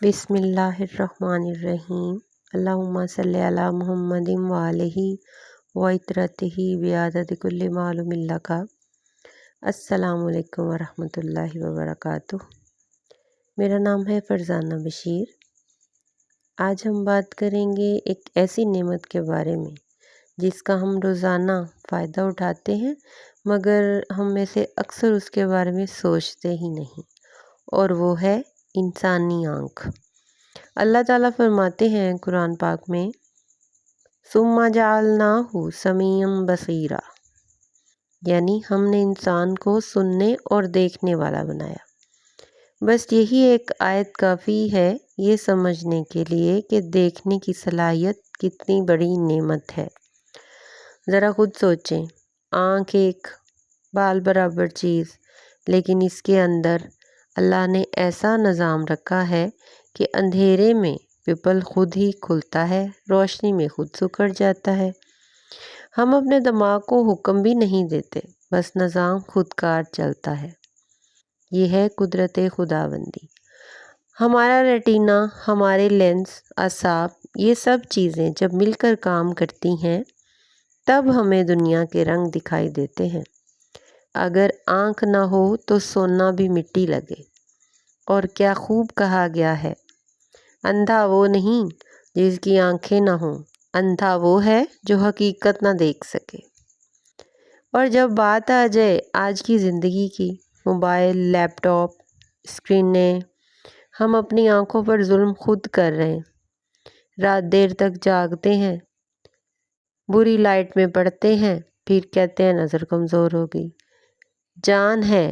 بسم اللہ الرحمن الرحیم۔ اللہم صلی علی محمد وآلہ وعطرتہ بعدد کل معلوم لک۔ السلام علیکم ورحمۃ اللہ وبرکاتہ۔ میرا نام ہے فرزانہ بشیر۔ آج ہم بات کریں گے ایک ایسی نعمت کے بارے میں جس کا ہم روزانہ فائدہ اٹھاتے ہیں، مگر ہم میں سے اکثر اس کے بارے میں سوچتے ہی نہیں، اور وہ ہے انسانی آنکھ۔ اللہ تعالیٰ فرماتے ہیں قرآن پاک میں، ثم جعلناہ سمیعا بصیرا، یعنی ہم نے انسان کو سننے اور دیکھنے والا بنایا۔ بس یہی ایک آیت کافی ہے یہ سمجھنے کے لیے کہ دیکھنے کی صلاحیت کتنی بڑی نعمت ہے۔ ذرا خود سوچیں، آنکھ ایک بال برابر چیز، لیکن اس کے اندر اللہ نے ایسا نظام رکھا ہے کہ اندھیرے میں پپل خود ہی کھلتا ہے، روشنی میں خود سکڑ جاتا ہے۔ ہم اپنے دماغ کو حکم بھی نہیں دیتے، بس نظام خود کار چلتا ہے۔ یہ ہے قدرت خداوندی۔ ہمارا ریٹینا، ہمارے لینس، اعصاب، یہ سب چیزیں جب مل کر کام کرتی ہیں تب ہمیں دنیا کے رنگ دکھائی دیتے ہیں۔ اگر آنکھ نہ ہو تو سونا بھی مٹی لگے۔ اور کیا خوب کہا گیا ہے، اندھا وہ نہیں جس کی آنکھیں نہ ہوں، اندھا وہ ہے جو حقیقت نہ دیکھ سکے۔ اور جب بات آ جائے آج کی زندگی کی، موبائل، لیپ ٹاپ، اسکرینیں، ہم اپنی آنکھوں پر ظلم خود کر رہے ہیں۔ رات دیر تک جاگتے ہیں، بری لائٹ میں پڑھتے ہیں، پھر کہتے ہیں نظر کمزور ہو گئی۔ جان ہے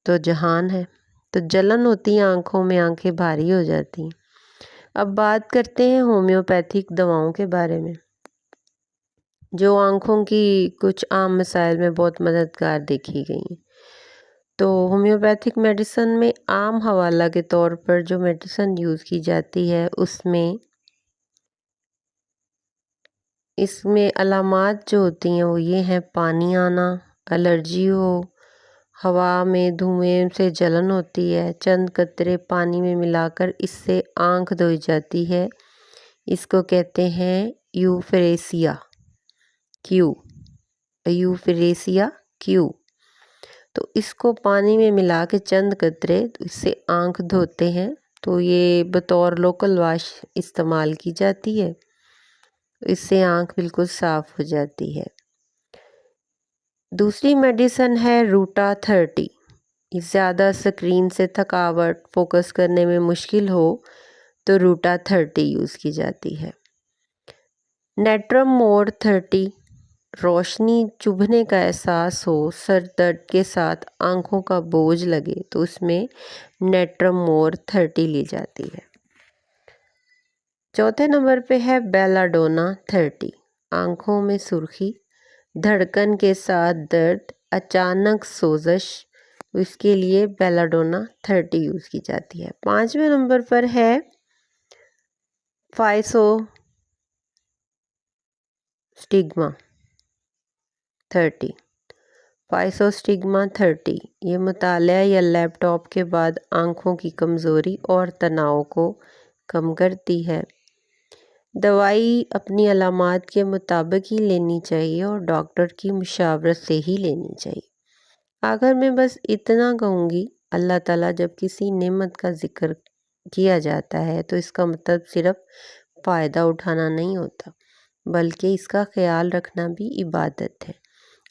تو جہان ہے، تو جلن ہوتی ہے آنکھوں میں، آنکھیں بھاری ہو جاتی ہیں۔ اب بات کرتے ہیں ہومیوپیتھک دواؤں کے بارے میں، جو آنکھوں کی کچھ عام مسائل میں بہت مددگار دیکھی گئی ہیں۔ تو ہومیوپیتھک میڈیسن میں عام حوالہ کے طور پر جو میڈیسن یوز کی جاتی ہے اس میں علامات جو ہوتی ہیں وہ یہ ہیں: پانی آنا، الرجی ہو، ہوا میں دھوئیں سے جلن ہوتی ہے، چند قطرے پانی میں ملا کر اس سے آنکھ دھوئی جاتی ہے، اس کو کہتے ہیں ایوفریسیا کیو۔ تو اس کو پانی میں ملا کے چند قطرے اس سے آنکھ دھوتے ہیں، تو یہ بطور لوکل واش استعمال کی جاتی ہے، اس سے آنکھ بالکل صاف ہو جاتی ہے۔ دوسری میڈیسن ہے روٹا 30۔ زیادہ سکرین سے تھکاوٹ، فوکس کرنے میں مشکل ہو تو روٹا 30 یوز کی جاتی ہے۔ نیٹرم مور 30، روشنی چبھنے کا احساس ہو، سر درد کے ساتھ آنکھوں کا بوجھ لگے تو اس میں نیٹرم مور 30 لی جاتی ہے۔ چوتھے نمبر پہ ہے بیلاڈونا 30۔ آنکھوں میں سرخی، دھڑکن کے ساتھ درد، اچانک سوزش، اس کے لیے بیلاڈونا 30 یوز کی جاتی ہے۔ پانچویں نمبر پر ہے فائسو سٹگما 30۔ یہ مطالعہ یا لیپ ٹاپ کے بعد آنکھوں کی کمزوری اور تناؤ کو کم کرتی ہے۔ دوائی اپنی علامات کے مطابق ہی لینی چاہیے اور ڈاکٹر کی مشاورت سے ہی لینی چاہیے۔ آخر میں بس اتنا کہوں گی، اللہ تعالیٰ جب کسی نعمت کا ذکر کیا جاتا ہے تو اس کا مطلب صرف فائدہ اٹھانا نہیں ہوتا، بلکہ اس کا خیال رکھنا بھی عبادت ہے۔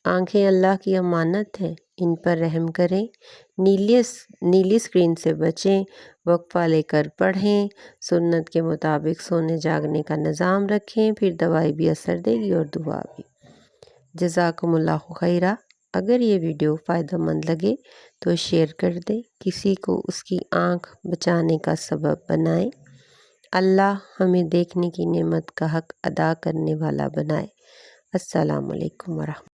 آنکھیں اللہ کی امانت ہیں، ان پر رحم کریں، نیلی اسکرین سے بچیں، وقفہ لے کر پڑھیں، سنت کے مطابق سونے جاگنے کا نظام رکھیں، پھر دوائی بھی اثر دے گی اور دعا بھی۔ جزاکم اللہ خیرہ۔ اگر یہ ویڈیو فائدہ مند لگے تو شیئر کر دیں، کسی کو اس کی آنکھ بچانے کا سبب بنائیں۔ اللہ ہمیں دیکھنے کی نعمت کا حق ادا کرنے والا بنائے۔ السلام علیکم ورحمۃ اللہ۔